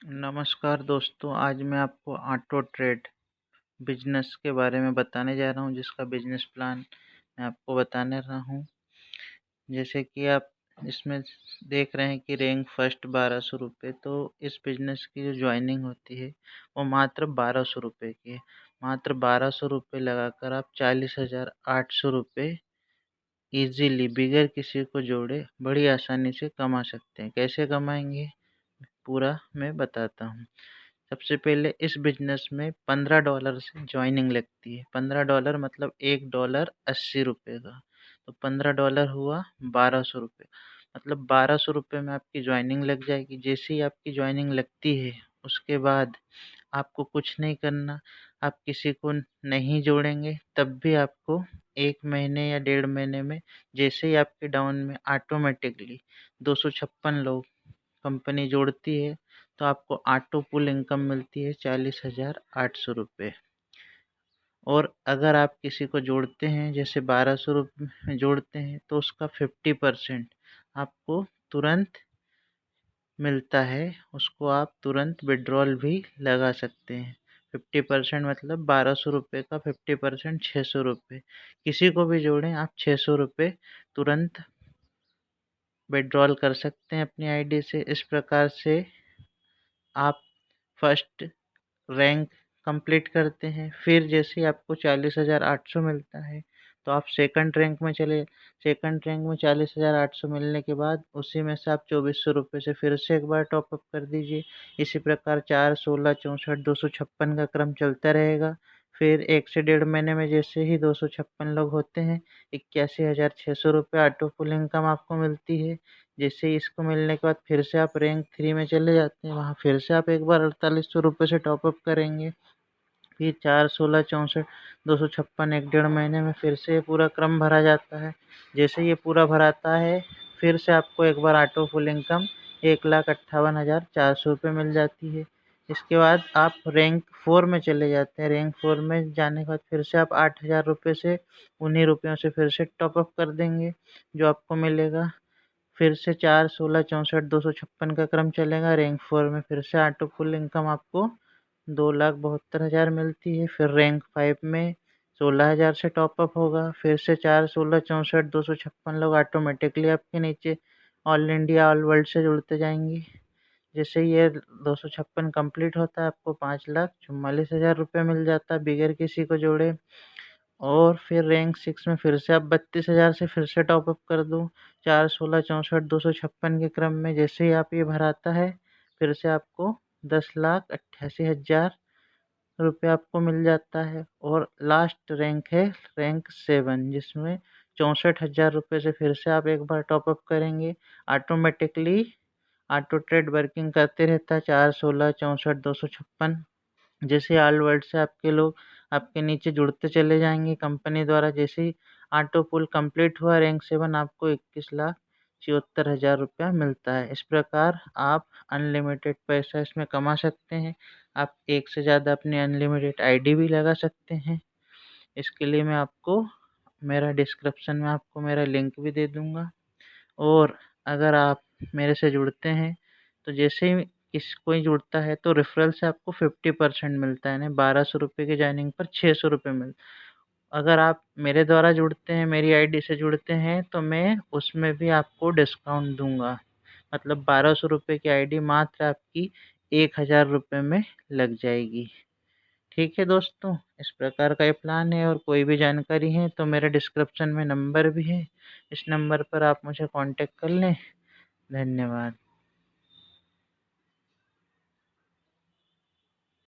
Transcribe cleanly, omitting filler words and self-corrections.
नमस्कार दोस्तों, आज मैं आपको ऑटो ट्रेड बिजनेस के बारे में बताने जा रहा हूँ, जिसका बिजनेस प्लान मैं आपको बताने रहा हूँ। जैसे कि आप इसमें देख रहे हैं कि रैंक फर्स्ट 1200 रुपये। तो इस बिजनेस की जो ज्वाइनिंग होती है वो मात्र 1200 रुपये की है। मात्र 1200 रुपये लगाकर आप 40,800 रुपये ईजिली बिगर किसी को जोड़े बड़ी आसानी से कमा सकते हैं। कैसे कमाएंगे पूरा मैं बताता हूँ। सबसे पहले इस बिजनेस में $15 से ज्वाइनिंग लगती है। $15 मतलब $1 80 रुपये का। तो $15 हुआ 1200 रुपये, मतलब 1200 रुपये में आपकी ज्वाइनिंग लग जाएगी। जैसे ही आपकी ज्वाइनिंग लगती है उसके बाद आपको कुछ नहीं करना। आप किसी को नहीं जोड़ेंगे तब भी आपको 1 महीने या 1.5 महीने में जैसे ही आपके डाउन में ऑटोमेटिकली 256 लोग कंपनी जोड़ती है तो आपको ऑटो पुल इनकम मिलती है 40,800 रुपये। और अगर आप किसी को जोड़ते हैं, जैसे 1200 रुपये में जोड़ते हैं, तो उसका 50% आपको तुरंत मिलता है। उसको आप तुरंत विड्रॉल भी लगा सकते हैं। 50% मतलब 1200 रुपये का 50% 600 रुपये। किसी को भी जोड़ें आप 600 रुपये तुरंत विड्रॉल कर सकते हैं अपनी आईडी से। इस प्रकार से आप फर्स्ट रैंक कंप्लीट करते हैं। फिर जैसे ही आपको 40,800 मिलता है तो आप सेकंड रैंक में 40,800 मिलने के बाद उसी में से आप 2400 रुपये से फिर से एक बार टॉपअप कर दीजिए। इसी प्रकार 4, 16, 64, 256 का क्रम चलता रहेगा। फिर 1 से 1.5 महीने में जैसे ही 256 लोग होते हैं, 81,600 रुपये ऑटो पुल इनकम आपको मिलती है। जैसे ही इसको मिलने के बाद फिर से आप रैंक 3 में चले जाते हैं। वहाँ फिर से आप एक बार 4800 रुपये से टॉपअप करेंगे। फिर 4, 16, 64, 256 1 1.5 महीने में फिर से ये पूरा क्रम भरा जाता है। जैसे ये पूरा भराता है फिर से आपको एक बार ऑटो फुल इनकम 1,58,400 रुपये मिल जाती है। इसके बाद आप रैंक 4 में चले जाते हैं। रैंक 4 में जाने के बाद फिर से आप 8,000 रुपये से उन्हीं रुपयों से फिर से टॉपअप कर देंगे, जो आपको मिलेगा। फिर से 4, 16, 64, 256 का क्रम चलेगा। रैंक 4 में फिर से ऑटो फुल इनकम आपको 2,72,000 मिलती है। फिर रैंक 5 में 16,000 से टॉपअप होगा। फिर से 4, 16, 64, 256 लोग ऑटोमेटिकली आपके नीचे ऑल इंडिया ऑल वर्ल्ड से जुड़ते जाएंगे। जैसे ये 256 कंप्लीट होता है आपको 5,44,000 रुपये मिल जाता है बिगर किसी को जोड़े। और फिर रैंक 6 में फिर से आप 32,000 से फिर से टॉपअप कर दो। 4, 16, 64, 256 के क्रम में जैसे ही आप ये भराता है फिर से आपको 10,88,000 रुपये आपको मिल जाता है। और लास्ट रैंक है रैंक 7, जिसमें 64,000 रुपये से फिर से आप एक बार टॉपअप करेंगे। ऑटोमेटिकली ऑटो ट्रेड वर्किंग करते रहता है। 4, 16, 64, 256 जैसे ऑल वर्ल्ड से आपके लोग आपके नीचे जुड़ते चले जाएंगे कंपनी द्वारा। जैसे ही ऑटो पुल कंप्लीट हुआ रैंक 7 आपको 21,74,000 रुपया मिलता है। इस प्रकार आप अनलिमिटेड पैसा इसमें कमा सकते हैं। आप एक से ज़्यादा अपनी अनलिमिटेड आईडी भी लगा सकते हैं। इसके लिए मैं आपको मेरा डिस्क्रिप्शन में आपको मेरा लिंक भी दे दूँगा। और अगर आप मेरे से जुड़ते हैं तो जैसे ही कोई जुड़ता है तो रेफरल से आपको 50% मिलता है, यानी 1200 रुपये की ज्वाइनिंग पर 600 रुपये अगर आप मेरे द्वारा जुड़ते हैं, मेरी आईडी से जुड़ते हैं, तो मैं उसमें भी आपको डिस्काउंट दूंगा। मतलब 1200 रुपये की आईडी मात्र आपकी 1,000 रुपये में लग जाएगी। ठीक है दोस्तों, इस प्रकार का ये प्लान है। और कोई भी जानकारी है तो मेरे डिस्क्रिप्शन में नंबर भी है, इस नंबर पर आप मुझे कांटेक्ट कर लें। धन्यवाद।